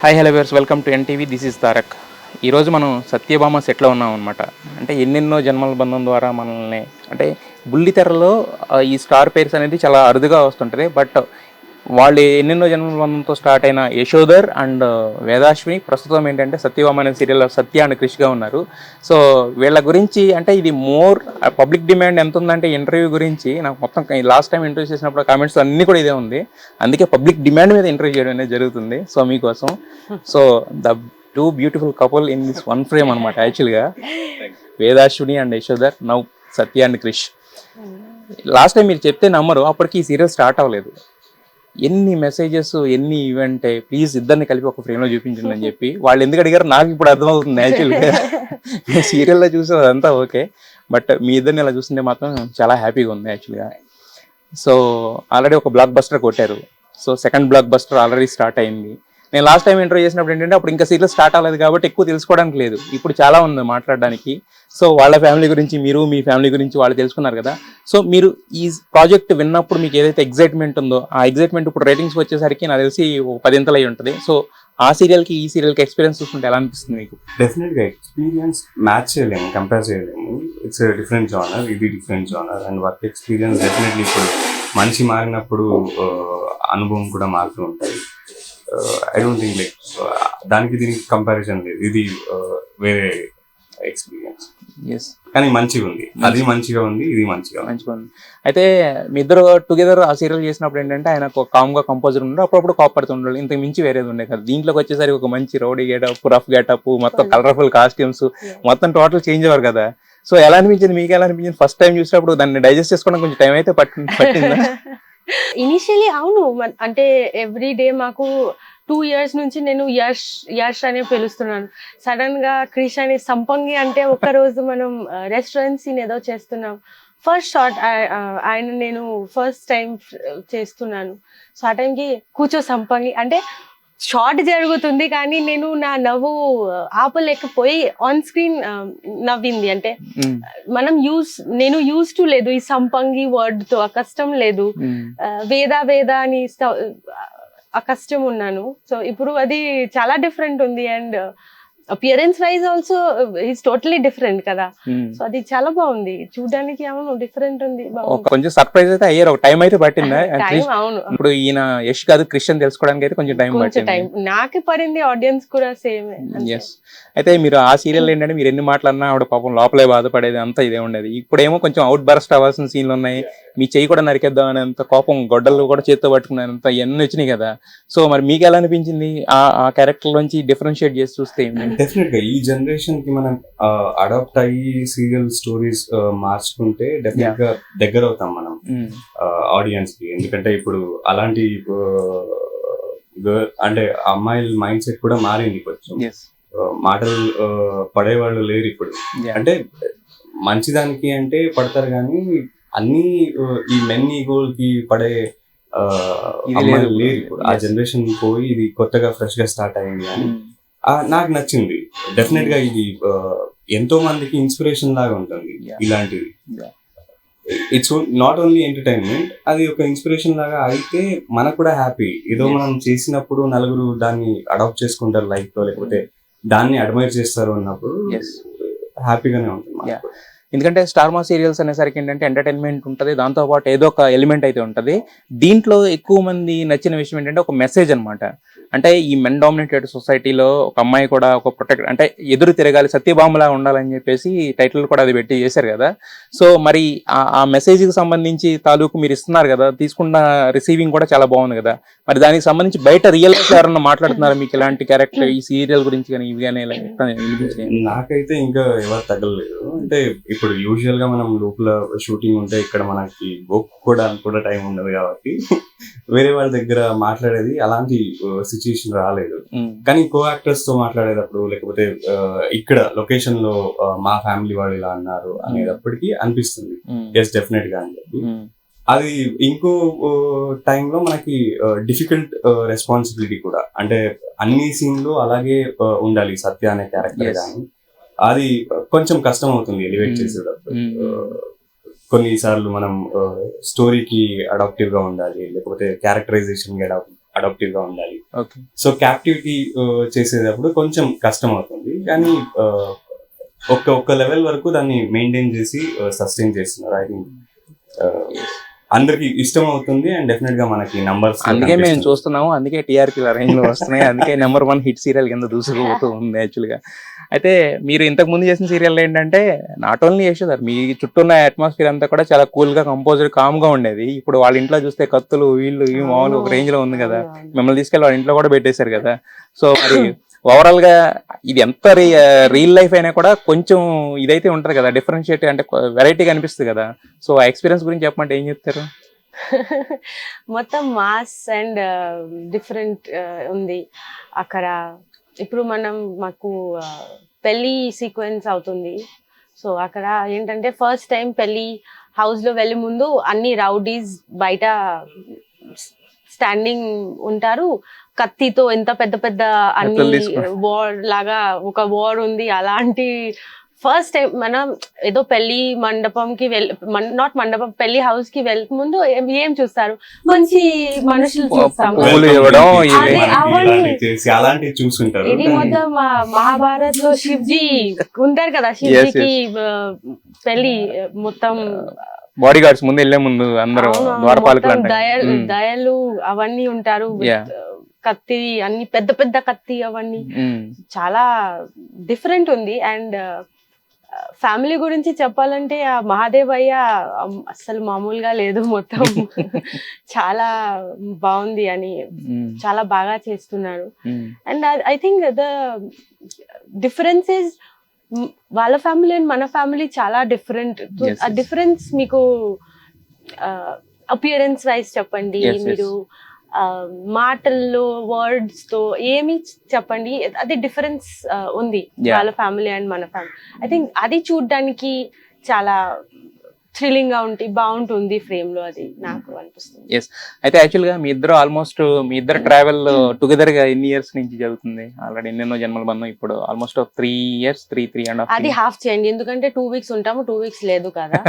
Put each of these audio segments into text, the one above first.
Hi hello viewers, welcome to NTV. This is Tarak. ఈరోజు మనం సత్యభామ సెట్లో ఉన్నాం అనమాట. అంటే ఎన్నెన్నో జన్మల బంధం ద్వారా మనల్ని అంటే బుల్లితెరలో ఈ స్టార్ పేర్స్ అనేది చాలా అరుదుగా వస్తుంటుంది. బట్ వాళ్ళు ఎన్నెన్నో జన్మల బంధంతో స్టార్ట్ అయిన యశోధర్ అండ్ వేదాశ్విని ప్రస్తుతం ఏంటంటే సత్యభామ అనే సీరియల్లో సత్య అండ్ క్రిష్గా ఉన్నారు. సో వీళ్ళ గురించి అంటే ఇది మోర్ పబ్లిక్ డిమాండ్ ఎంత ఉందంటే ఇంటర్వ్యూ గురించి నాకు మొత్తం లాస్ట్ టైం ఇంటర్వ్యూ చేసినప్పుడు కామెంట్స్ అన్నీ కూడా ఇదే ఉంది. అందుకే పబ్లిక్ డిమాండ్ మీద ఇంటర్వ్యూ చేయడం అనేది జరుగుతుంది. సో మీకోసం so the two beautiful couple in this one frame అనమాట. యాక్చువల్గా Vedashwini and Yashodhar, now Satya and Krish. Last time మీరు చెప్తే నమ్మరు, అప్పటికి ఈ సీరియల్ స్టార్ట్ అవ్వలేదు. ఎన్ని మెసేజెస్ ఎన్ని ఈవెంట్ ప్లీజ్ ఇద్దరిని కలిపి ఒక ఫ్రేమ్లో చూపించండి అని చెప్పి వాళ్ళు ఎందుకు అడిగారు నాకు ఇప్పుడు అర్థమవుతుంది. యాక్చువల్గా సీరియల్లో చూసే అదంతా ఓకే, బట్ మీ ఇద్దరిని ఇలా చూస్తుంటే మాత్రం చాలా హ్యాపీగా ఉంది యాక్చువల్గా. సో ఆల్రెడీ ఒక బ్లాక్ బస్టర్ కొట్టారు. So second block buster already start అయింది. నేను లాస్ట్ టైం ఇంటర్వ్యూ చేసినప్పుడు ఏంటంటే అప్పుడు ఇంకా సీరియల్ స్టార్ట్ అవ్వలేదు కాబట్టి ఎక్కువ తెలుసుకోవడానికి లేదు. ఇప్పుడు చాలా ఉంది మాట్లాడడానికి. సో వాళ్ళ ఫ్యామిలీ గురించి, మీరు మీ ఫ్యామిలీ గురించి వాళ్ళు తెలుసుకున్నారు కదా. సో మీరు ఈ ప్రాజెక్ట్ విన్నప్పుడు మీకు ఏదైతే ఎగ్జైట్మెంట్ ఉందో ఆ ఎగ్జైట్మెంట్ ఇప్పుడు రేటింగ్స్ వచ్చేసరికి నాకు తెలిసి ఒక 10 అయి ఉంటుంది. సో ఆ సీరియల్కి ఈ సీరియల్కి ఎక్స్పీరియన్స్ చూస్తుంటే ఎలా అనిపిస్తుంది మీకు? డెఫినెట్గా ఎక్స్పీరియన్స్ మ్యాచ్ చేయలేము, కంపేర్ చేయలేము. ఇట్స్ డిఫరెంట్ జానర్, ఇది different genre. And work experience definitely ఇప్పుడు మనిషి మారినప్పుడు అనుభవం కూడా మారుతూ ఉంటాయి. ఐ డోంట్ థింక్ లైక్ దానికి దీనికి కంపారిజన్ లేదు. ఇది వేరే ఎక్స్పీరియన్స్. ఎస్, కానీ మంచిగా ఉంది, అది మంచిగా ఉంది, ఇది మంచిగా ఉంది. అయితే మీ ఇద్దరు టుగెదర్ ఆ సీరియల్ చేసినప్పుడు ఏంటంటే ఆయన ఒక కామ్గా కంపోజర్ ఉండే, అప్పుడప్పుడు కోపడుతుండాలి, ఇంతకు మించి వేరేది ఉండే కదా. దీంట్లోకి వచ్చేసరికి ఒక మంచి రౌడీ గెటప్, రఫ్ గెటప్, మొత్తం కలర్ఫుల్ కాస్ట్యూమ్స్, మొత్తం టోటల్ చేంజ్ అవ్వరు కదా. సో ఎలా అనిపించింది మీకు? ఎలా అనిపించింది ఫస్ట్ టైం చూసినప్పుడు? దాన్ని డైజెస్ట్ చేసుకోవడం కొంచెం టైం అయితే పట్టిందా? ఇనిషియలీ అవును, అంటే ఎవ్రీ డే మాకు 2 years నుంచి నేను యష్ అనే పిలుస్తున్నాను. సడన్ గా క్రిష్ అనే సంపంగి అంటే ఒక రోజు మనం రెస్టారెంట్ సీన్ ఏదో చేస్తున్నాం. ఫస్ట్ షాట్ ఆయన నేను ఫస్ట్ టైం చేస్తున్నాను. సో ఆ టైంకి కూర్చో సంపంగి అంటే షార్ట్ జరుగుతుంది కానీ నేను నా నవ్వు ఆపలేకపోయి ఆన్ స్క్రీన్ నవ్వింది. అంటే నేను యూజ్ టు లేదు ఈ సంపంగి వర్డ్ తో, కష్టం లేదు. వేద అని కష్టం ఉన్నాను. సో ఇప్పుడు అది చాలా డిఫరెంట్ ఉంది. And appearance wise also is totally different కదా. సో అది చాలా బాగుంది చూడడానికి. అవును, డిఫరెంట్ ఉంది. కొంచెం సర్ప్రైజ్ అయితే అయ్యారు, ఒక టైం అయితే పట్టిందా? అవును, ఇప్పుడు ఈయన యష్ కాదు క్రిస్టియన్ తెలుసుకోవడానికి అయితే కొంచెం టైం పట్టింది. నాకు పడింది, ఆడియన్స్ కూడా సేమ్. అయితే మీరు ఆ సీరియల్ ఏంటంటే మీరు ఎన్ని మాటలన్నా ఆవిడ పాపం లోపలే బాధపడేది, అంతా ఇదే ఉండేది. ఇప్పుడేమో కొంచెం అవుట్ బర్స్ట్ అవ్వాల్సిన సీన్లు ఉన్నాయి, మీ చెయ్యి కూడా నరికేద్దాం అనేంత కోపం, గొడ్డలు కూడా చేత్తో పట్టుకునేంత ఇవన్నీ వచ్చినాయి కదా. సో మరి మీకు ఎలా అనిపించింది ఆ క్యారెక్టర్ నుంచి డిఫరెన్షియేట్ చేసి చూస్తే? డెఫినెట్ గా ఈ జనరేషన్ కి మనం అడాప్ట్ అయ్యి సీరియల్ స్టోరీస్ మార్చుకుంటే డెఫినెట్ గా దగ్గర అవుతాం మనం ఆడియన్స్ కి. ఎందుకంటే ఇప్పుడు అలాంటి అంటే అమ్మాయిల మైండ్ సెట్ కూడా మారింది కొంచెం. మాటలు పడేవాళ్ళు లేరు ఇప్పుడు. అంటే మంచిదానికి అంటే పడతారు కానీ అన్ని ఈ మెన్ ఈగోల్ కి పడే అమ్మాయిలు లేరు ఇప్పుడు. ఆ జనరేషన్ పోయి ఇది కొత్తగా ఫ్రెష్ గా స్టార్ట్ అయింది అని నాకు నచ్చింది. డెఫినెట్ గా ఇది ఎంతో మందికి ఇన్స్పిరేషన్ లాగా ఉంటుంది ఇలాంటిది. ఇట్స్ నాట్ ఓన్లీ ఎంటర్టైన్మెంట్, అది ఒక ఇన్స్పిరేషన్ లాగా అయితే మనకు కూడా హ్యాపీ. ఏదో మనం చేసినప్పుడు నలుగురు దాన్ని అడాప్ట్ చేసుకుంటారు లైఫ్ లో, లేకపోతే దాన్ని అడ్మైర్ చేస్తారు అన్నప్పుడు హ్యాపీగానే ఉంటుంది. ఎందుకంటే స్టార్ మా సీరియల్స్ అనేసరికి ఏంటంటే ఎంటర్టైన్మెంట్ ఉంటుంది, దాంతోపాటు ఏదో ఒక ఎలిమెంట్ అయితే ఉంటుంది. దీంట్లో ఎక్కువ మంది నచ్చిన విషయం ఏంటంటే ఒక మెసేజ్ అనమాట. అంటే ఈ మెన్ డామినేటెడ్ సొసైటీలో ఒక అమ్మాయి కూడా ఒక ప్రొటెక్ట్ అంటే ఎదురు తిరగాలి, సత్యభామలా ఉండాలని చెప్పేసి టైటిల్ కూడా అది పెట్టి చేశారు కదా. సో మరి ఆ మెసేజ్కి సంబంధించి తాలూకు మీరు ఇస్తున్నారు కదా, తీసుకున్న రిసీవింగ్ కూడా చాలా బాగుంది కదా. మరి దానికి సంబంధించి బయట రియల్ గా ఎవరన్నా మాట్లాడుతున్నారు మీకు ఇలాంటి క్యారెక్టర్ ఈ సీరియల్ గురించి కానీ ఇవి కానీ? నాకైతే ఇంకా ఎవరు తగ్గలేదు. అంటే ఇప్పుడు యూజువల్ గా మనం లోపల షూటింగ్ ఉంటే ఇక్కడ మనకి ఒప్పుకోవడానికి కూడా టైం ఉండదు కాబట్టి వేరే వాళ్ళ దగ్గర మాట్లాడేది అలాంటి సిచ్యుయేషన్ రాలేదు. కానీ కో యాక్టర్స్ తో మాట్లాడేటప్పుడు, లేకపోతే ఇక్కడ లొకేషన్ లో మా ఫ్యామిలీ వాళ్ళు ఇలా అన్నారు అనేటప్పటికీ అనిపిస్తుంది ఎస్ డెఫినెట్ గా అని చెప్పి. అది ఇంకో టైంలో మనకి డిఫికల్ట్ రెస్పాన్సిబిలిటీ కూడా. అంటే అన్ని సీన్లు అలాగే ఉండాలి సత్య అనే క్యారెక్టర్ కానీ, అది కొంచెం కష్టం అవుతుంది ఎలివేట్ చేసేటప్పుడు. కొన్నిసార్లు మనం స్టోరీకి అడాప్టివ్ గా ఉండాలి, లేకపోతే క్యారెక్టరైజేషన్ కి అడాప్టివ్ గా ఉండాలి. ఓకే. సో క్యాప్టివిటీ చేసేటప్పుడు కొంచెం కష్టం అవుతుంది, కానీ ఒక్క లెవెల్ వరకు దాన్ని మెయింటైన్ చేసి సస్టైన్ చేస్తున్నారు. ఐ థింక్ అందరికి ఇష్టం అవుతుంది అండ్ డెఫినెట్ గా మనకి నంబర్స్ అందుకే మేము చూస్తున్నాము, అందుకే టీఆర్పీ రేంజ్ లో వస్తున్నాయి, అందుకే నెంబర్ 1 హిట్ సీరియల్ కింద దూసుకుపోతూ ఉంది యాక్చువల్గా. అయితే మీరు ఇంతకు ముందు చేసిన సీరియల్ ఏంటంటే నాట్ ఓన్లీ యశోదార్, మీ చుట్టూ ఉన్న అట్మాస్ఫియర్ అంతా కూడా చాలా కూల్ గా కంపోజ్డ్ కామ్ గా ఉండేది. ఇప్పుడు వాళ్ళ ఇంట్లో చూస్తే కత్తులు వీళ్ళు ఇవి మామూలు ఒక రేంజ్ లో ఉంది కదా, మిమ్మల్ని తీసుకెళ్ళి వాళ్ళ ఇంట్లో కూడా పెట్టేశారు కదా. సో మరి ఓవరాల్ గా ఇది ఎంత రియల్ లైఫ్ అయినా కూడా కొంచెం ఇదైతే ఉంటది కదా, డిఫరెన్షియేట్ అంటే వెరైటీగా అనిపిస్తుంది కదా. సో ఆ ఎక్స్పీరియన్స్ గురించి చెప్పమంటే ఏం చెప్తారు? మొత్తం మాస్ అండ్ డిఫరెంట్ ఉంది అక్కడ. ఇప్పుడు మాకు పెళ్లి సీక్వెన్స్ అవుతుంది. సో అక్కడ ఏంటంటే ఫస్ట్ టైం పెళ్లి హౌస్ లో వెళ్ళే ముందు అన్ని రౌడీస్ బయట స్టాండింగ్ ఉంటారు, కత్తితో ఎంత పెద్ద పెద్ద అన్ని వార్ లాగా ఒక వార్ ఉంది. అలాంటి ఫస్ట్ టైం మనం ఏదో పెళ్లి మండపంకి నాట్ మండపం, పెళ్లి హౌస్ కి వెళ్ళే ముందు ఏం చూస్తారు, మంచి మనుషులు చూస్తాము. ఇది మొత్తం మహాభారత్ లో శివ్జీ ఉంటారు కదా, శివ్జీకి పెళ్లి మొత్తం బాడీ గార్డ్స్ ముందు వెళ్ళే ముందు అందరూ దయలు అవన్నీ ఉంటారు, కత్తి అన్ని పెద్ద పెద్ద కత్తి అవన్నీ చాలా డిఫరెంట్ ఉంది. అండ్ ఫ్యామిలీ గురించి చెప్పాలంటే ఆ మహాదేవ్ అయ్య అసలు మామూలుగా లేదు, మొత్తం చాలా బాగుంది అని చాలా బాగా చేస్తున్నారు. And I think the differences వాళ్ళ ఫ్యామిలీ అండ్ మన ఫ్యామిలీ చాలా డిఫరెంట్. ఆ డిఫరెన్స్ మీకు అపియరెన్స్ వైజ్ చెప్పండి, మీరు మాటల్లో వర్డ్స్ తో ఏమి చెప్పండి, అది డిఫరెన్స్ ఉంది వాళ్ళ ఫ్యామిలీ అండ్ మన ఫ్యామిలీ. ఐ థింక్ అది చూడడానికి చాలా థ్రిల్లింగ్ గా బాగుంటుంది ఫ్రేమ్ లో, అది నాకు అనిపిస్తుంది. అయితే యాక్చువల్ గా మీ ఇద్దరు ట్రావెల్ టుగెదర్ గా ఎన్ని ఇయర్స్ నుంచి జరుగుతుంది? ఆల్రెడీ ఎన్నెన్నో జన్మల బంధం, ఇప్పుడు ఆల్మోస్ట్ 3 years 3.5 అది హాఫ్ చేయండి, ఎందుకంటే 2 weeks ఉంటాము, 2 weeks లేదు కదా.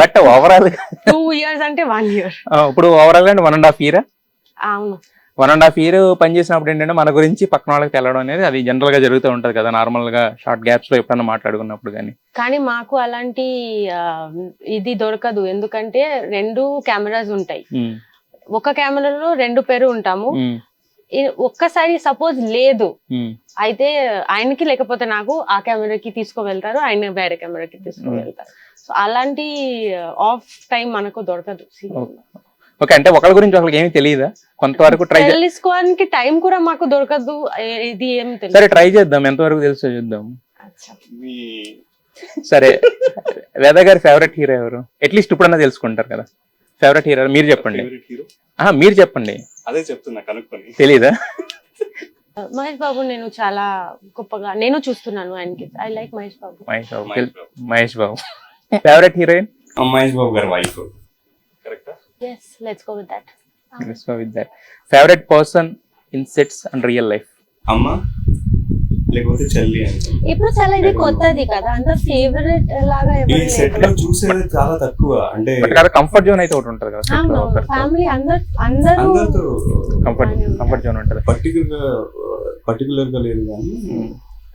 బట్ ఓవరాల్ 2 years అంటే 1 year. ఇప్పుడు ఓవరాల్ అంటే 1.5 year. అవును, 1.5 year పనిచేసినప్పుడు ఏంటంటే మన గురించి పక్కన వాళ్ళకి తెలవడం అనేది అది జనరల్ గా జరుగుతూ ఉంటది కదా, నార్మల్ గా షార్ట్ గ్యాప్స్ లో ఎప్పుడన్నా మాట్లాడుకున్నప్పుడు. కానీ మాకు అలాంటి ఇది దొరకదు, ఎందుకంటే 2 కెమెరాస్ ఉంటాయి. ఒక కెమెరాలో 2 పేరు ఉంటాము. ఒక్కసారి సపోజ్ లేదు అయితే ఆయనకి లేకపోతే నాకు ఆ కెమెరాకి తీసుకువెళ్తారు, ఆయన వేరే కెమెరాకి తీసుకువెళ్తారు. సో అలాంటి ఆఫ్ టైం మనకు దొరకదు. ఓకే, అంటే ఒకరి గురించి ఒకరికి ఏమీ తెలియదా? కొంతవరకు ట్రై తెలుసుకోవడానికి టైం కూడా మాకు దొరకదు. ఇది ఏం తెలుసు, సరే ట్రై చేద్దాం, ఎంతవరకు తెలుసో చూద్దాం. సరే, వేద గారి ఫేవరెట్ హీరో ఎవరు? అట్లీస్ట్ ఇప్పుడన్నా తెలుసుకుంటారు కదా. ఫేవరెట్ హీరో మీరు చెప్పండి. మీరు చెప్పండి. అదే చెప్తున్నా, కనుక్కొని. తెలీదా? మహేష్ బాబు నేను చాలా గొప్పగా నేను చూస్తున్నాను ఆయనకి. I like Mahesh Babu. Mahesh Babu favourite heroine? Mahesh Babu గారి వైఫ్. కరెక్టా? Yes, let's go with that. Favorite person in sets and real life? అమ్మ లేకపోతే చెల్లి అంటే. ఇప్పుడు చాలా ఇది కొత్తది కదా, అంత ఫేవరెట్ లాగా ఎవరు ఈ సెట్ లో చూసేది చాలా తక్కువ. అంటే కంఫర్ట్ జోన్ అయితే ఒకటి ఉంటది కదా, ఫ్యామిలీ అందరూ కంఫర్ట్ జోన్ ఉంటది. పర్టికులర్ గా లేదు, కానీ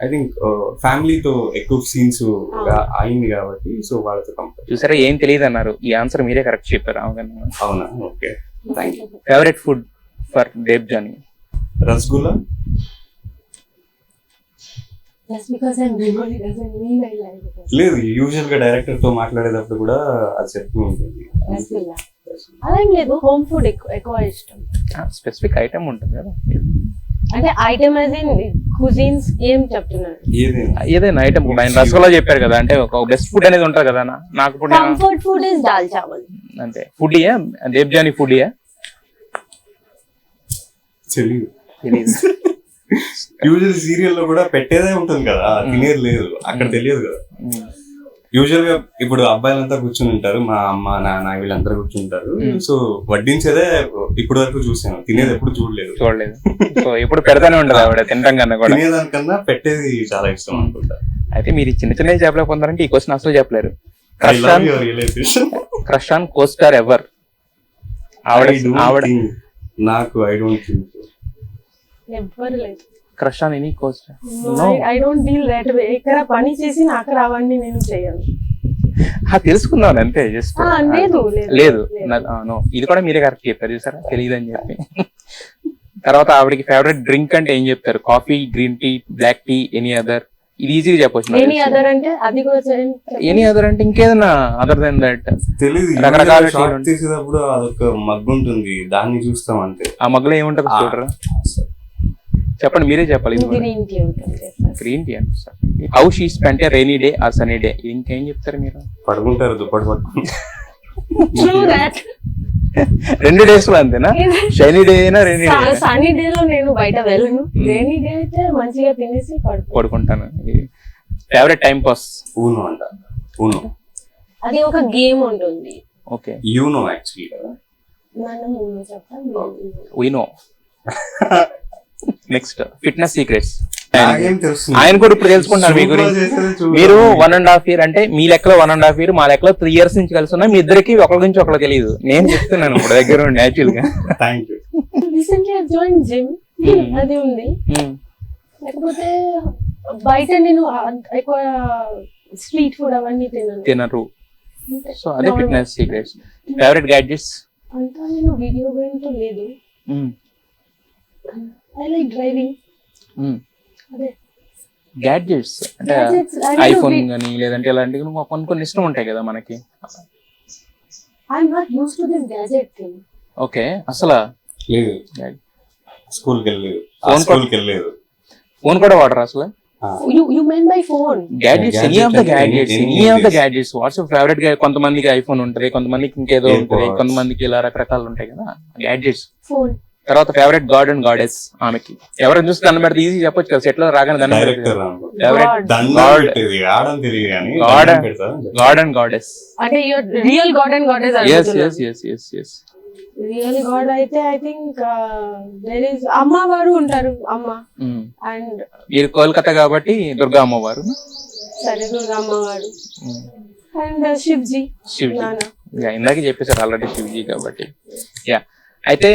ఐ థింక్ ఫ్యామిలీతో ఎక్కువ సీన్స్ అయింది కాబట్టి సో వాళ్ళతో కంఫర్ట్. చూసారా, ఏం తెలియదు అన్నారు, ఈ ఆన్సర్ మీరే కరెక్ట్ చెప్పారు. అవునా? Okay, thank you. Favourite food for Debjani? Rasgulla. లేదు, యూజువల్ గా డైరెక్టర్ తో మాట్లాడేటప్పుడు కూడా అది చెప్తూ ఉంటుంది. అదేం లేదు, హోమ్ ఫుడ్ ఎక్కువ ఇష్టం. స్పెసిఫిక్ ఐటమ్ ఉంటుంది కదా, అంటే ఐటమ్ కుజిన్స్ ఏం చెప్తున్నారు? ఏదైనా ఐటమ్. ఆయన రసగుల్లా చెప్పారు కదా, అంటే ఒక బెస్ట్ ఫుడ్ అనేది ఉంటుంది కదా. నాకు కంఫర్ట్ ఫుడ్ ఇస్ దాల్ చావల్. అంటే ఫుడ్యా దేబ్జానీ ఫుడ్యా? తెలియదు. యూజువల్ సీరియల్ లో కూడా పెట్టేదే ఉంటుంది కదా, తినేది లేదు. అక్కడ తెలియదు కదా. యూజువల్ గా ఇప్పుడు అబ్బాయిలంతా కూర్చుని ఉంటారు, మా అమ్మ నాన్న వీళ్ళందరూ కూర్చుంటారు. సో వడ్డించేదే ఇప్పటి వరకు చూసాను, తినేది ఎప్పుడు చూడలేదు. సో ఇప్పుడు పెడతానే ఉంటది ఆవిడ తినడం కన్నా కూడా. తినేదానికన్నా పెట్టేది చాలా ఇష్టం అనుకుంటా. అయితే మీరు చిన్న చిన్న చెప్పలేకపోతున్నారంటే ఈ క్వశ్చన్ అసలు చెప్పలేరు. Crush on co star ever? ఆవిడ నాకు ఐ డోంట్ థింక్ ఎవ్వరు లేదు. Crush on any Coast? I don't deal that way. ఇక్కడ పని చేసి నాకు రావని నేను చేయను. తెలుసుకుందాం అంతే, జస్ట్ లేదు లేదు. నో, ఇది కూడా మీరే కరెక్ట్ చెప్పారు చూసారా, తెలియదు అని చెప్పి. తర్వాత ఆవిడకి ఫేవరెట్ డ్రింక్ అంటే ఏం చెప్తారు? Coffee, green tea, black tea, any other? ఇది ఈజీగా చెప్పొచ్చు. ఎనీ అదర్ అంటే అది కూడా ఎనీ అదర్ అంటే ఇంకేదన్నా అదర్ దెన్ దట్ తెలీదు. రకరకాల షార్ట్ తీసేటప్పుడు అదొక మగ్గు ఉంటుంది, దాన్ని చూస్తాం అంతే. ఆ మగ్గులో ఏముంటుంది చూడరా? చెప్పండి, మీరే చెప్పాలి. గ్రీన్ టీ ఉంటుంది. గ్రీన్ టీ అంటే how she spent a rainy day or Sunny day? ఇంకేం చెప్తారు మీరు? పడుకుంటారు దుప్పటి పట్టుకుని. రెండు డేస్ లో అంతేనా? షైనీ డే అయినా రెయినీ డే? సనీ డే లో నేను బయట వెళ్ళను. రెయినీ డే అయితే మంచిగా తినేసి పడుకుంటాను. Favourite time pass? ఊనో అంట. ఊనో అది ఒక గేమ్ ఉంటుంది. ఓకే, యూనో యాక్చువల్లీ కదా. మనం ఊనో చెప్తాం. వినో. Next fitness secrets. నాకేం తెలుస్తుంది, ఆయన కూడా ఇప్పుడు తెలుసుకుంటారు మీ గురించి. మీరు 1.5 year అంటే మీ లెక్కలో 1.5 year, మా లెక్కలో 3 years నుంచి కలిసి ఉన్నా. మీ ఇద్దరికి ఒకరి గురించి ఒకరు తెలియదు. నేను చెప్తున్నాను ఇప్పుడు దగ్గర ఉండి యాక్చువల్ గా. Thank you. Recently I join gym. అది ఉంది. లేకపోతే బయట నేను ఎక్కువ స్ట్రీట్ ఫుడ్ అవన్నీ తినరు. సో అదే ఫిట్నెస్ సీక్రెట్స్. Favourite gadgets? అంతా నేను వీడియో గేమ్ తో లేదు. I like driving. అదే గ్యాడ్జెట్స్ అంటే ఐఫోన్ కానీ లేదంటే ఇలాంటివి కొన్ని ఇష్టం ఉంటాయి కదా మనకి. I'm not used to this gadget thing. Okay, అసలు లేదు. స్కూల్కి వెళ్ళలేదు. ఫోన్ కూడా వాడరా అసలు? You mean by phone? Gadgets, any of the gadgets. What's your favorite? కొంతమందికి ఐఫోన్ ఉంటుంది, కొంతమందికి ఇంకేదో ఉంటుంది, కొంతమందికి ఇలా రకరకాలు ఉంటాయి కదా గ్యాడ్జెట్స్. ఫోన్. తర్వాత ఫేవరెట్ గాడ్ అండ్ గాడెస్ ఆమెకి ఎవరైనా చూస్తే దండం పెడితే ఈజీ చెప్పొచ్చు కదా, సెట్ లో రాగానే దండం పెడతారు. గాడ్ అండ్ గాడెస్ అంటే real God and goddess. yes. Real God అయితే ఐ థింక్ దేర్ ఇస్ అమ్మవారు ఉంటారు. అమ్మ అండ్ మీరు కోల్కతా కాబట్టి దుర్గా అమ్మవారు. సరే, దుర్గా అమ్మవారు అండ్ శివ్జీ. ఇందాక చెప్పేసారు ఆల్రెడీ శివ్జీ కాబట్టి. యా, అయితే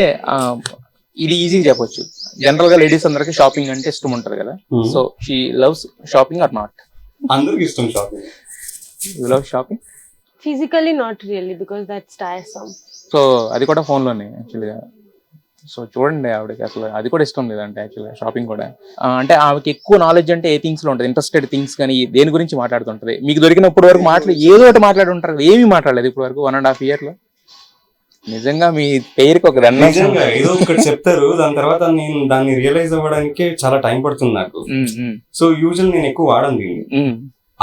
ఇది ఈజీగా చెప్పొచ్చు. జనరల్ గా లేడీస్ అందరికి షాపింగ్ అంటే ఇష్టం ఉంటది కదా. So she loves shopping or not? అందరికి ఇష్టం shopping. You love shopping? Physically not really because that's tiresome. So అది కూడా ఫోన్ లోనే యాక్చువల్గా. సో చూడండి, ఆవిడకి అసలు అది కూడా ఇష్టం లేదంటే యాక్చువల్గా షాపింగ్ కూడా. అంటే ఆమెకి ఎక్కువ నాలెడ్జ్ అంటే ఏ థింగ్స్ లో ఉంటుంది, ఇంట్రెస్టెడ్ థింగ్స్ కానీ దేని గురించి మాట్లాడుతుంటది. మీకు దొరికినప్పుడు వరకు ఏదో ఒకటి మాట్లాడుంటారు కదా, ఏమీ మాట్లాడలేదు ఇప్పుడు వరకు 1.5 year లో. నిజంగా మీ పేరుకి ఒక ఏదో ఒకటి చెప్తారు, దాని తర్వాత నేను దాన్ని రియలైజ్ అవ్వడానికి చాలా టైం పడుతుంది నాకు. సో యూజువల్ నేను ఎక్కువ వాడను దీన్ని.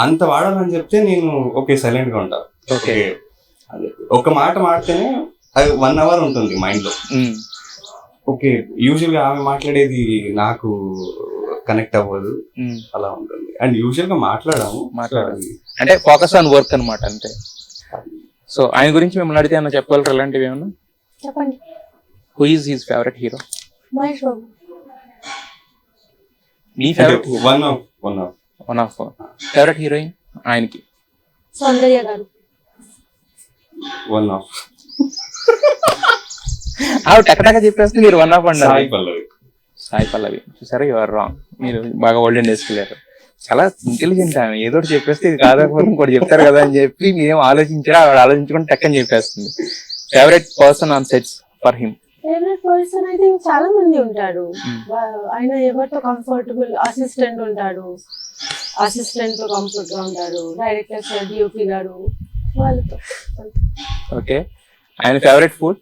అంత వాడాలని చెప్తే నేను ఓకే సైలెంట్ గా ఉంటా. ఓకే, ఒక మాట మాడితేనే అది 1 hour ఉంటుంది మైండ్ లో. ఓకే, యూజువల్ గా ఆమె మాట్లాడేది నాకు కనెక్ట్ అవ్వదు, అలా ఉంటుంది. అండ్ యూజువల్ గా మాట్లాడాలి అంటే ఫోకస్ ఆన్ వర్క్ అనమాట అంతే. సో ఆయన గురించి మిమ్మల్ని అడిగితే ఏమన్నా చెప్పగలరు? అలాంటివి ఏమన్నా చెప్పండి. Who is his favourite hero? Mahesh Babu. Me favourite? One of favourite heroine ఆయనకి? సౌందర్య గారు. One of. టకటక చెప్పేస్తే మీరు 1 off అన్నారు. సాయి పల్లవి. చూసారా, యు ఆర్ రాంగ్. మీరు బాగా ఓల్డెన్ డేస్ వెళ్ళారు. చాలా ఇంటెలిజెంట్ ఆమె. ఏదో చెప్పేస్తే ఇది కాదకపోతే ఇంకోటి చెప్తారు కదా అని చెప్పి మీరేం ఆలోచించారా, ఆవిడ ఆలోచించుకుంటే టక్కని చెప్పేస్తుంది. Favourite person on sets for him? Favourite person I think చాలా మంది ఉంటారు. ఆయన ఎవరితో కంఫర్టబుల్, అసిస్టెంట్ ఉంటాడు, అసిస్టెంట్ తో కంఫర్ట్ గా ఉంటారు, డైరెక్టర్ సార్, డిఓపి గారు, వాళ్ళతో. ఓకే, ఆయన ఫేవరెట్ ఫుడ్?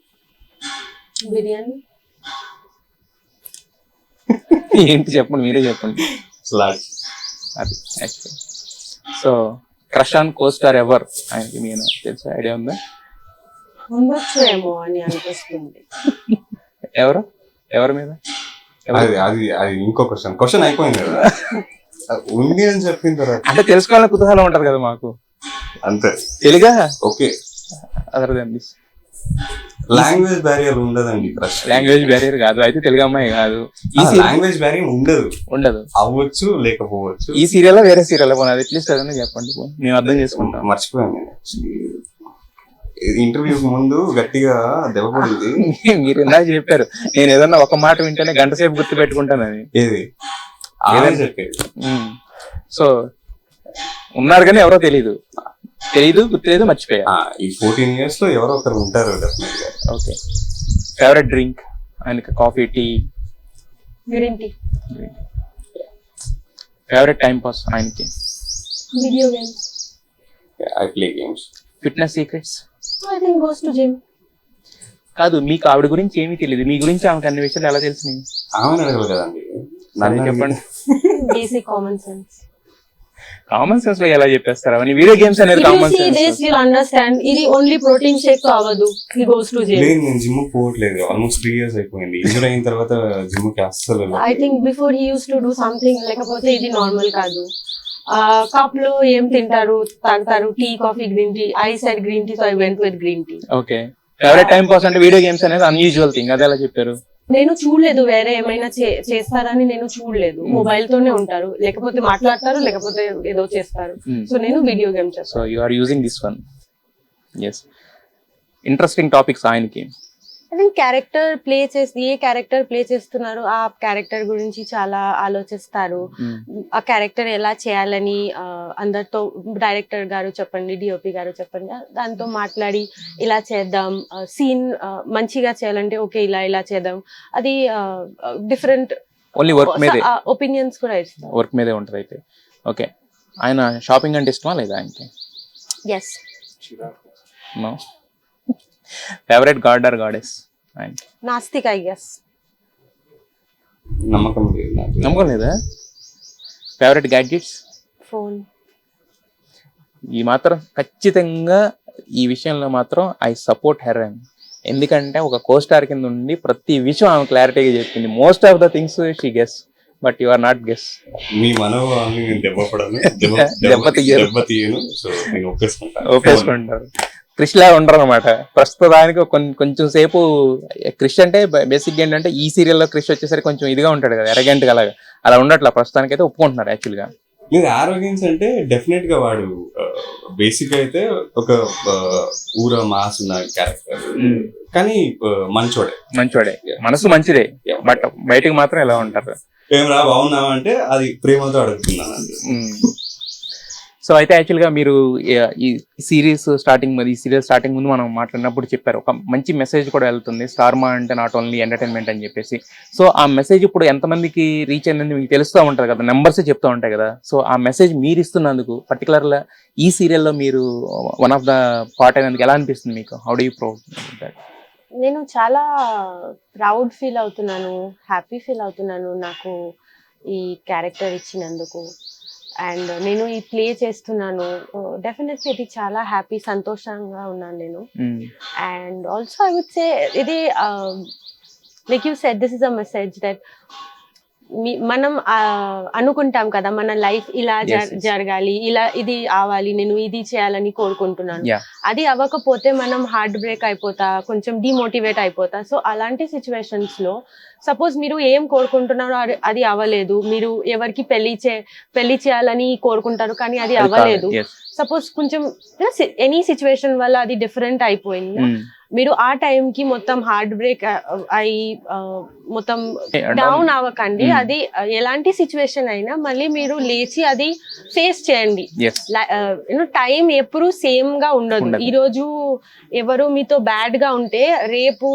బిర్యానీ. ఏంటి చెప్పండి, మీరే చెప్పండి. అది actual. So crush on co-star ever ఆయనకి నేను తెలుసా, ఐడియా ఉందా? ఉండొచ్చు ఏమో అని అనిపిస్తుంది. ఎవరి మీద? అది ఇంకో క్వశ్చన్ అయిపోయింది కదా. ఉంది అని చెప్పిన తర్వాత అంటే తెలుసుకోవాలని కుతూహలం ఉంటది కదా మాకు, అంతే. తెలుగా? Okay, other then this. Language barrier ఉండదండి. లాంగ్వేజ్ బ్యారియర్ కాదు అయితే, తెలుగు అమ్మాయి కాదు. లాంగ్వేజ్ బ్యారియర్ ఉండదు, అవ్వచ్చు లేకపోవచ్చు. ఈ సీరియల్ వేరే సీరియల్ పోనీ, అది అట్లీస్ట్ అదనే చెప్పండి, మేము అర్థం చేసుకుంటాం. మర్చిపోయాను. ఇంటర్వ్యూ ముందు గట్టిగా దెబ్బ పడింది. మీరు ఇందాక చెప్పారు నేను ఏదన్నా ఒక మాట వింటేనే గంట సేపు గుర్తు పెట్టుకుంటానని. ఏది సో ఉన్నారు కానీ ఎవరో తెలీదు, గుర్తులేదు, మర్చిపోయా. ఈ 14 years లో ఎవరో ఒకరు ఉంటారు డెఫినెట్ గా. ఓకే. ఫేవరెట్ డ్రింక్ ఆయనకి coffee, tea, green tea. Favourite time pass ఆయనకి video games. I play games. Fitness secrets. I think goes to gym. కాదు, మీకు ఆవిడ గురించి ఏమీ తెలియదు, మీ గురించి ఆమెకు అన్ని విషయాలు ఎలా తెలిసినాయి? ఆమె అడగదు కదండి, నన్ను చెప్పండి. Basic common sense. Common sense లో ఎలా చెప్పేస్తారు అవన్నీ? వీడియో గేమ్స్ అనేది common sense. This you'll understand. ఇది ఓన్లీ ప్రోటీన్ షేక్ అవ్వదు. He goes to gym. లేదు, నేను జిమ్ పోవట్లేదు, ఆల్మోస్ట్ 3 years అయిపోయింది. ఇంజూర్ అయిన తర్వాత జిమ్ కి అస్సలు I think before he used to do something, లేకపోతే ఇది నార్మల్ కాదు. కప్ లో ఏం తింటారు, తాగుతారు, tea, coffee, green tea. I said green tea, so I went with green tea. Okay. Favourite time pass అంటే వీడియో గేమ్స్ అనేది అన్యూజువల్ థింగ్, అది ఎలా చెప్పారు? నేను చూడలేదు వేరే ఏమైనా చేస్తారని, నేను చూడలేదు. మొబైల్ తోనే ఉంటారు, లేకపోతే మాట్లాడతారు, లేకపోతే ఏదో చేస్తారు. సో నేను వీడియో గేమ్ చేస్తాను. So you are using this one. Yes. Interesting topics ఆయనకి. ఐ థింక్ క్యారెక్టర్ ప్లే చేసి ఏ క్యారెక్టర్ ప్లే చేస్తున్నారు ఆ క్యారెక్టర్ గురించి చాలా ఆలోచిస్తారు. ఆ క్యారెక్టర్ ఎలా చేయాలని అందరితో డైరెక్టర్ గారు చెప్పండి, డిఓపి గారు చెప్పండి, దాంతో మాట్లాడి ఇలా చేద్దాం, సీన్ మంచిగా చేయాలంటే ఓకే ఇలా చేద్దాం. అది డిఫరెంట్ ఓన్లీ వర్క్ మీదే ఒపీనియన్స్ కూడా ఇస్తారు. వర్క్ మీదే ఉంటుంది అయితే. ఓకే. ఆయన షాపింగ్ అంటే ఇష్టమా లేదా ఆయనకి? Yes. No. Favourite god or goddess ఆయనకి? నాస్తిక్, ఐ గెస్. నమ్మకం లేదు నాకు. నమ్మకం లేదా? Favourite gadgets? ఫోన్. ఈ మాత్రం ఖచ్చితంగా ఈ విషయంలో మాత్రం ఐ సపోర్ట్ హెర్ అని. ఎందుకంటే ఒక కోస్టార్ కింద ఉండి ప్రతి విషయం ఆమె క్లారిటీగా చెప్పింది. Most of the things she guess, but you are not guess. మీ మనోభావాన్ని నేను దెబ్బపడను, దెబ్బతీయను. సో నేను ఒప్పేసుకుంటారు. క్రిష్ లా ఉండరు అనమాట ప్రస్తుతానికి. కొంచెం సేపు క్రిష్ అంటే బేసిక్ ఏంటంటే ఈ సీరియల్లో క్రిష్ వచ్చేసరికి కొంచెం ఇదిగా ఉంటాడు కదా, ఎరగెంట్ గా, అలా ఉండట్లా ప్రస్తుతానికి అయితే. ఒప్పుకుంటున్నారు యాక్చువల్ గా. లేదు, ఆరోగ్యన్స్ అంటే డెఫినెట్ గా వాడు బేసిక్ అయితే ఒక ఊర మాస్ ఉన్న క్యారెక్టర్, కానీ మంచోడే, మనసు మంచిదే, బట్ బయటకు మాత్రం ఎలా ఉంటారు. ఏమరా బాగున్నావా అంటే అది ప్రేమతో అడుగుతున్నాను. సో అయితే యాక్చువల్గా మీరు ఈ సీరియల్ స్టార్టింగ్ ముందు మనం మాట్లాడినప్పుడు చెప్పారు ఒక మంచి మెసేజ్ కూడా వెళ్తుంది. స్టార్మా అంటే నాట్ ఓన్లీ ఎంటర్టైన్మెంట్ అని చెప్పేసి. సో ఆ మెసేజ్ ఇప్పుడు ఎంతమందికి రీచ్ అయిందని మీకు తెలుస్తూ ఉంటుంది కదా, నెంబర్స్ చెప్తూ ఉంటాయి కదా. సో ఆ మెసేజ్ మీరు ఇస్తున్నందుకు పర్టికులర్గా ఈ సీరియల్లో మీరు వన్ ఆఫ్ ద పార్ట్ అయినందుకు ఎలా అనిపిస్తుంది మీకు? How do you proud? నేను చాలా ప్రౌడ్ ఫీల్ అవుతున్నాను, హ్యాపీ ఫీల్ అవుతున్నాను నాకు ఈ క్యారెక్టర్ ఇచ్చినందుకు. అండ్ నేను ఈ ప్లే చేస్తున్నాను, డెఫినెట్లీ ఇది చాలా హ్యాపీ, సంతోషంగా ఉన్నాను నేను. And also I would say ఇది like you said, this is a message that మనం అనుకుంటాం కదా మన లైఫ్ ఇలా జరగాలి, ఇలా ఇది అవ్వాలి, నేను ఇది చేయాలని కోరుకుంటున్నాను. అది అవ్వకపోతే మనం హార్ట్ బ్రేక్ అయిపోతా, కొంచెం డిమోటివేట్ అయిపోతా. సో అలాంటి సిచ్యువేషన్స్ లో సపోజ్ మీరు ఏం కోరుకుంటున్నారో అది అవ్వలేదు, మీరు ఎవరికి పెళ్లి చేయాలని కోరుకుంటారు కానీ అది అవ్వలేదు, సపోజ్ కొంచెం ఎనీ సిచ్యువేషన్ వల్ల అది డిఫరెంట్ అయిపోయింది, మీరు ఆ టైంకి మొత్తం హార్ట్ బ్రేక్ అయి మొత్తం డౌన్ అవ్వకండి. అది ఎలాంటి సిచ్యువేషన్ అయినా మళ్ళీ మీరు లేచి అది ఫేస్ చేయండి. టైం ఎప్పుడు సేమ్ గా ఉండదు. ఈ రోజు ఎవరు మీతో బ్యాడ్ గా ఉంటే రేపు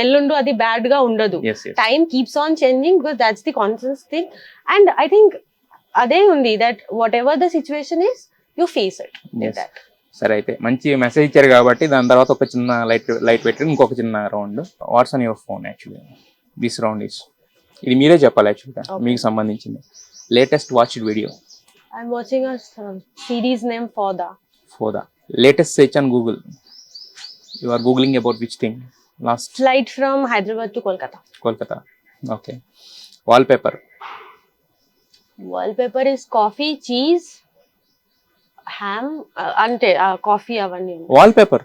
ఎల్లుండు అది బ్యాడ్ గా ఉండదు. Time keeps on changing because that's the constant thing. And I think అదే ఉంది that what ever the situation is you face it with that. సరే, అయితే మంచి మెసేజ్ ఇచ్చారు కాబట్టి దాని తర్వాత ఒక చిన్న లైట్ పెట్టి ఇంకొక చిన్న round. What's on your phone actually this round is, ఇది మీరే చెప్పాలి యాక్చువల్గా మీకు సంబంధించింది. Latest watched video? I'm watching a series name Fauda. Latest search on Google? You are googling about which thing? Last flight from Hyderabad to Kolkata. Okay. Wallpaper is coffee, cheese, ham, అంటే coffee అవన్నీ. Wallpaper?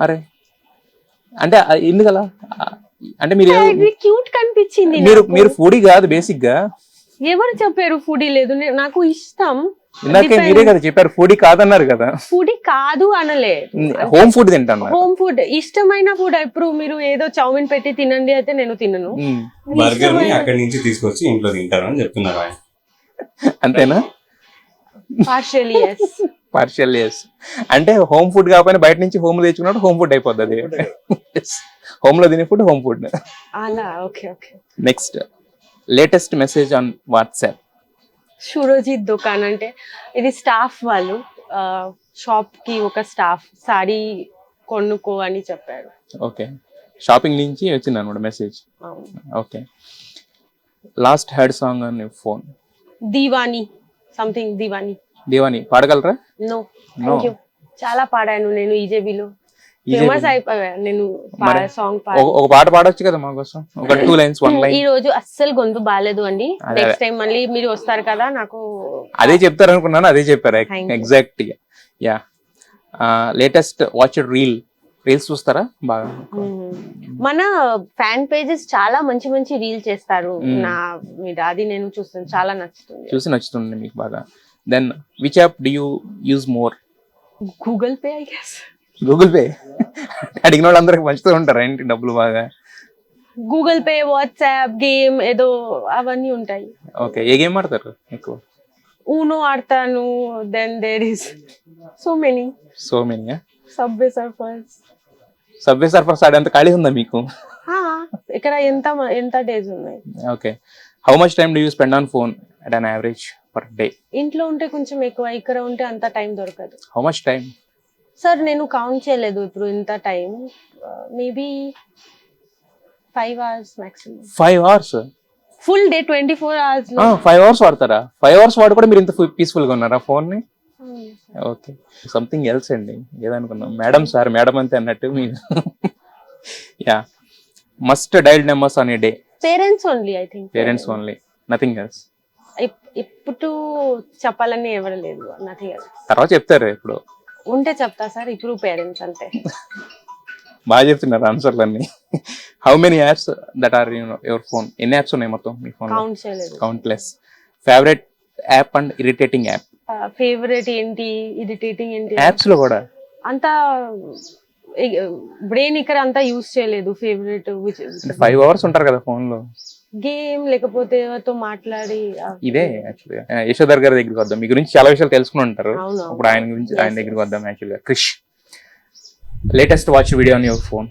అరే అంటే ఎందుకలా? అంటే మీరు cute కనిపించింది. మీరు foodie కాదు బేసిక్ గా? ఎవరు చెప్పారు ఫుడీ లేదు? నాకు ఇష్టం ఇందాకే మీరే కదా చెప్పారు ఫుడ్ కాదన్నారు కదా. ఫుడ్ కాదు అనలే, హోమ్ ఫుడ్ తింటాను. హోమ్ ఫుడ్ ఇష్టమైన ఫుడ్. ఇప్పుడు మీరు ఏదో చౌమిన్ పెట్టి తినండి అయితే నేను తినను. బర్గర్ ని అక్కడి నుంచి తీసుకొచ్చి ఇంట్లో తింటారు అని చెప్తున్నారు ఆయన. అంతేనా? Partially yes. Partial yes. అంటే హోమ్ ఫుడ్ కాకపోయినా బయట నుంచి హోమ్ తెచ్చుకున్నట్టు హోమ్ ఫుడ్ అయిపోతుంది. హోమ్ లో తినే ఫుడ్ హోమ్ ఫుడ్. అలా okay okay. Next latest message on WhatsApp. Surojit దుకాన్ అంటే ఇది స్టాఫ్ వాళ్ళు, షాప్ కి ఒక స్టాఫ్ సారీ కొనుక్కో అని చెప్పారు. ఓకే, షాపింగ్ నుంచి వచ్చింది అనమాట మెసేజ్. అవును. Okay, last heard song on phone. దీవాని సంథింగ్ దీవాని. దేవాని పాడగలరా? No thank you. చాలా పాడాను నేను ఈజేబీలో, ఫేమస్ అయిపోయా నేను సాంగ్ పాడ. ఒక పాట పాడొచ్చు కదా మా కోసం, ఒక 2 lines 1 line. ఈ రోజు అస్సలు గొంతు బాగాలేదు అండి, నెక్స్ట్ టైం మళ్ళీ మీరు వస్తారు కదా నాకు అదే చెప్తారు అనుకున్నాను, అదే చెప్పారు ఎగ్జాక్ట్ గా. యా, లేటెస్ట్ వాచ్ రీల్స్ చూస్తారా బాగా? మన ఫ్యాన్ పేజెస్ చాలా మంచి మంచి రీల్ చేస్తారు నా మీద, అది నేను చూస్తాను, చాలా నచ్చుతుంది. చూసి నచ్చుతుంది మీకు బాగా. Then which app do you use more? Google Pay I guess. Google Pay అడిగిన వాళ్ళందరికి పంచుతూ ఉంటారు ఏంటి డబ్బులు బాగా? గూగుల్ పే, వాట్సాప్, గేమ్ ఏదో అవన్నీ ఉంటాయి. ఓకే, ఏ గేమ్ ఆడతారు ఎక్కువ? ఊనో ఆడతాను, then there is so many. Subway Surfers ఆడేంత ఖాళీ ఉందా మీకు? ఇక్కడ ఎంత డేస్ ఉన్నాయి. Okay, how much time do you spend on phone at an average per day? ఇంట్లో ఉంటే కొంచెం ఎక్కువ, ఇక్కడ ఉంటే అంత టైం దొరకదు. How much time? సార్ నేను కౌంట్ చేయలేదు ఇప్పుడు ఇంత time, maybe 5 hours maximum. 5 hours? Full day 24 hours లో 5 hours వాడతారా? 5 hours వాడు కూడా మీరు ఇంత పీస్ఫుల్ గా ఉన్నారా ఫోన్ ని? ఓకే, సంథింగ్ ఎల్స్ అండి, ఏదనుకున్నాం మేడం సార్ మేడం అంతే అన్నట్టు మీరు. Yeah, must dialled numbers on a day. Parents only, I think parents only, nothing else. ఇప్పుడు చెప్పాలని ఎవరు లేదు, నథింగ్ ఎల్స్. తర్వాత చెప్తారు ఇప్పుడు ఉంటే చెప్తా సార్, ఇప్పుడు పేరెంట్స్ అంతే. బాగా చెప్తున్నారు ఆన్సర్లు అన్ని. How many apps that are your phone? ఎన్ని యాప్స్ ఉన్నాయి మొత్తం మీ ఫోన్? కౌంట్ చేయలేదు. Countless. Favourite app and irritating app? Favourite ఏంటి, ఇరిటేటింగ్ ఏంటి? యాప్స్ లో కూడా అంత బ్రెయిన్ ఇక్కడ అంతా యూజ్ చేయలేదు. ఫేవరెట్ 5 hours ఉంటారు కదా ఫోన్ లో. గేమ్, లేకపోతే ఎవరితో మాట్లాడి. ఇదే యాక్చువల్గా యశోధర్ గారి దగ్గరికి వద్దాం, మీ గురించి చాలా విషయాలు తెలుసుకుని ఉంటారు. ఇప్పుడు ఆయన గురించి ఆయన దగ్గరికి వద్దాం. యాక్చువల్గా Krish, latest watch video on your phone?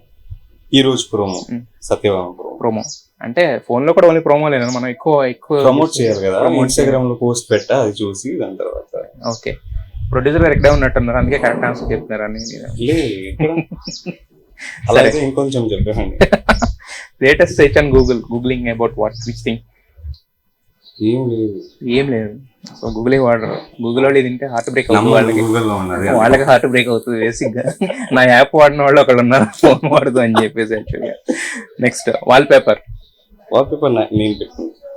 ఈ రోజు ప్రోమో, సత్యభామ ప్రోమో. అంటే ఫోన్ లో కూడా ఓన్లీ ప్రోమో లేదు, మనం ఎక్కువ ప్రమోట్ చేయాలి కదా, ఇన్స్టాగ్రామ్ లో పోస్ట్ పెట్టా, అది చూసి దాని తర్వాత. ఓకే, ప్రొడ్యూసర్ గారు ఎక్కడే ఉన్నట్టున్నారు, అందుకే కరెక్ట్ ఆన్సర్ చెప్తున్నారు అని. అలాగే ఇంకొంచెం చెప్పండి. Latest search on googling about what which thing? ఏం లేదు. సో గూగుల్ వాడరు. గూగుల్ వాళ్ళు తింటే హార్ట్ బ్రేక్ అవుతుంది వాళ్ళకి హార్ట్ బ్రేక్ అవుతుంది బేసిక్ గా. నా యాప్ వాడిన వాళ్ళు ఒకళ్ళు ఉన్నారు ఫోన్ వాడదు అని చెప్పేసి. యాక్చువల్గా నెక్స్ట్ వాల్ పేపర్ నేను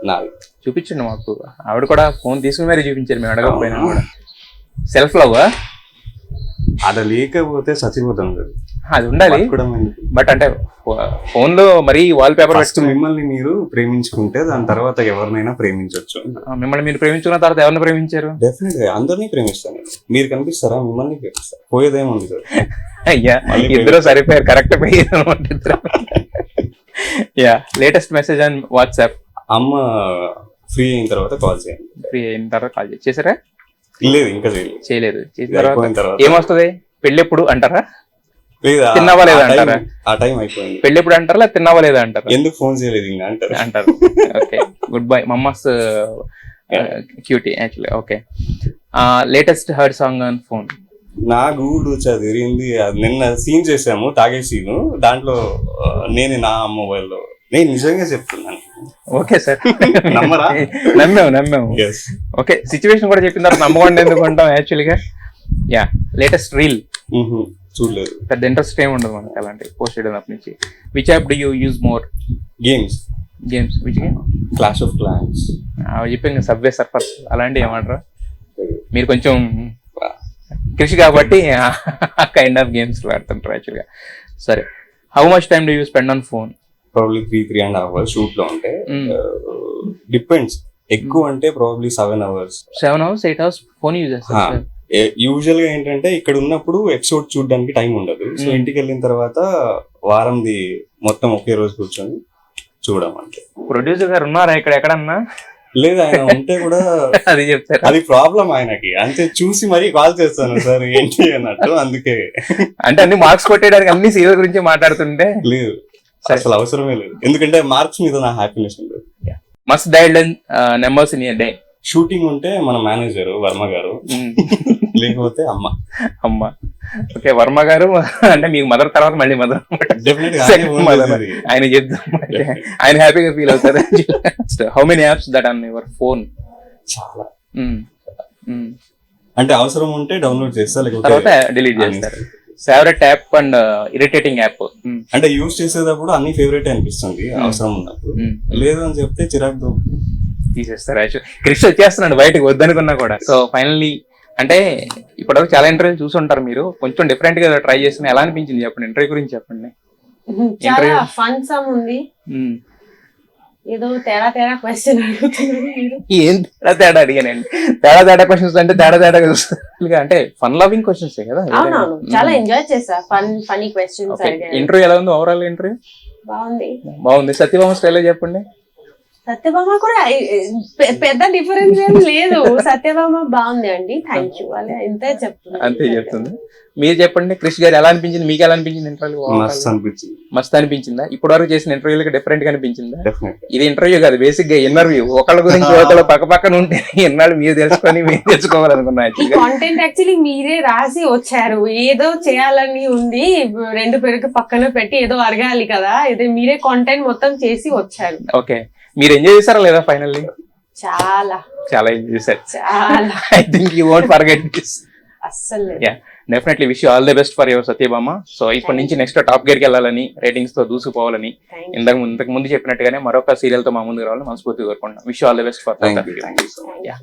నాది చూపించండి మాకు. ఆవిడ కూడా ఫోన్ తీసుకుని మరీ చూపించారు మేము అడగకపోయినా కూడా. సెల్ఫ్ లవ్ అది లేకపోతే చచ్చిపోతాం కదా, అది ఉండాలి. బట్ అంటే ఫోన్ లో మరీ వాల్ పేపర్ మిమ్మల్ని మీరు ప్రేమించుకుంటే దాని తర్వాత ఎవరినైనా ప్రేమించవచ్చు. మిమ్మల్ని మీరు ప్రేమించుకున్న తర్వాత ఎవరిని ప్రేమించారు? డెఫినెట్ గా అందరినీ ప్రేమిస్తాను. మీరు కనిపిస్తారా? మిమ్మల్ని ప్రేమిస్తారు. పోయేదేముంది సార్. అయ్యా ఇద్దరు సరిపోయారు, కరెక్ట్ పోయారు. Yeah, latest message on WhatsApp? అమ్మ ఫ్రీ అయిన తర్వాత కాల్ చేయండి. ఫ్రీ అయిన తర్వాత కాల్ చేసారా? లేదు, ఇంకా చేయలేదు. చేసిన తర్వాత ఏమొస్తుంది? పెళ్ళెప్పుడు అంటారా? లేదా తిన్నావా లేదా అంటారా? ఆ టైం అయిపోయింది. పెళ్ళెప్పుడు అంటారా లేదా తిన్నావా లేదా అంటారా? ఎందుకు ఫోన్ చేయలేదు ఇంకా అంటారు. Okay, good bye mummas cutie actually. Okay, latest heard song on phone? నా గూడు చదివింది నిన్న సీన్ చేసాము, తాగే సీను. దాంట్లో నేను నా మొబైల్లో నేను నిజంగా చెప్తున్నాను. ఓకే సార్, నమ్మరా? నమ్మాము. ఓకే, సిచ్యువేషన్ కూడా చెప్పిన తర్వాత నమ్మకండి ఎందుకు అంటాం యాక్చువల్గా. Yeah, latest reel? చూడలేదు. పెద్ద ఇంట్రెస్ట్ ఏమి ఉండదు మనకి అలాంటి పోస్ట్ చేయడం నుంచి. Which app do you use more? Games. Which game? Clash of clans. చెప్పాను, సబ్వే సర్ఫర్స్ అలాంటివి ఏమంటారా? మీరు కొంచెం కృషి కాబట్టి కైండ్ ఆఫ్ గేమ్స్ ఆడుతుంటారు యాక్చువల్గా. సరే, how much time do you spend on phone? Probably 3.5 hours shoot లో ఉంటే. డిపెండ్స్, ఎక్కువ అంటే probably 7 hours. 7 hours 8 hours phone use చేస్తారు. యూజువల్ గా ఏంటంటే ఇక్కడ ఉన్నప్పుడు ఎపిసోడ్ చూడడానికి టైం ఉండదు. సో ఇంటికి వెళ్ళిన తర్వాత వారంది మొత్తం ఒకే రోజు కూర్చొని చూడడం అంటే. ప్రొడ్యూసర్ గారు ఉన్నారా ఇక్కడ ఎక్కడన్నా? లేదు, ఆయన ఉంటే కూడా అది చెప్తారు. అది ప్రాబ్లం ఆయనకి. అంతే చూసి మరీ కాల్ చేస్తాను సార్ ఏంటి అన్నట్టు. అందుకే అంటే అన్ని మార్క్స్ కొట్టేయడానికి అన్ని సీరియల్ గురించి మాట్లాడుతుంటే లేదు, అసలు అవసరమే లేదు. ఎందుకంటే మార్క్స్ మీద నా హ్యాపీనెస్ ఉండదు. Must dial numbers in day. Shooting ఉంటే మన మేనేజర్ వర్మ గారు, లేకపోతే అమ్మ. ఓకే, వర్మ గారు అంటే మీకు మదర్ తర్వాత మళ్ళీ మదర్. ఆయన చెప్తాం, ఆయన హ్యాపీగా ఫీల్ అవుతారు. How many apps that on your phone? చాలా. అంటే అవసరం ఉంటే డౌన్లోడ్ చేస్తా, లేకపోతే తర్వాత డిలీట్ చేస్తారు. Favourite app and irritating app? అంటే యూజ్ చేసేటప్పుడు అన్ని ఫేవరెట్ అనిపిస్తుంది అవసరం ఉన్నప్పుడు. లేదు అని చెప్తే చిరాకు తీసేస్తారు. యాక్చువల్ క్రిష్ వచ్చేస్తున్నాడు బయటకు వద్దనుకున్నా కూడా. సో ఫైనల్లీ అంటే ఇప్పటివరకు చాలా ఇంటర్వ్యూ చూసి ఉంటారు మీరు, కొంచెం డిఫరెంట్ గా ట్రై చేసిన ఎలా అనిపించింది చెప్పండి, ఇంటర్వ్యూ గురించి చెప్పండి. చాలా ఫన్ సమ్ ఉంది. ఏదో తేడా క్వశ్చన్ అడుగుతున్నారు. ఏం తేడా అడిగానండి? తేడా క్వశ్చన్స్ అంటే తేడా అంటే ఫన్ లవింగ్ క్వశ్చన్స్ కదా. అవునవును, చాలా ఎంజాయ్ చేసా. Funny questions. ఇంటర్వ్యూ ఎలా ఉంది? ఓవరాల్ ఇంటర్వ్యూ బాగుంది. సత్యభామ స్టైల్లో చెప్పండి. సత్యభామ కూడా పెద్ద డిఫరెన్స్ ఏం లేదు. సత్యభామ బాగుంది అండి, థ్యాంక్ యూ. అలా ఇంతే చెప్తుంది. అంతే చెప్తుంది. మీరు చెప్పండి, క్రిష్ గారు ఎలా అనిపించింది? మీకు ఎలా అనిపించింది ఇంటర్వ్యూ? మస్త్ అనిపించిందా? ఇప్పటి వరకు చేసిన ఇంటర్వ్యూలకి డిఫరెంట్ గా అనిపించిందా? ఇది ఇంటర్వ్యూ కాదు, బేసిక్ గా ఇంటర్వ్యూ. ఒకళ్ళ గురించి ఒకళ్ళు పక్కన ఉంటే ఎన్నాళ్ళు మీరు తెలుసుకొని మీరు తెలుసుకోవాలనుకున్నా. కాంటెంట్ యాక్చువల్లీ మీరే రాసి వచ్చారు. ఏదో చేయాలని ఉంది, రెండు పేరుకి పక్కన పెట్టి ఏదో అడగాలి కదా, ఇదే మీరే కాంటెంట్ మొత్తం చేసి వచ్చారు. ఓకే, మీరు ఎంజాయ్ చేశారా లేదా? ఫైనల్లీ చాలా ఎంజాయ్ చేశారు. చాలా. I think you won't forget this. అస్సలు. Yeah, definitely wish you all the best for your Satyabhama. So ఇప్పటి నుంచి నెక్స్ట్ టాప్ గేర్ కి వెళ్ళాలని, రేటింగ్స్ తో దూసుకుపోవాలని, ఇంతకు ముందు చెప్పినట్టుగానే మరొక సీరియల్ తో మా ముందుకు రావాలని మనస్ఫూర్తిగా కోరుకుంటున్నాం. Wish you all the best for. Thank you. Yeah.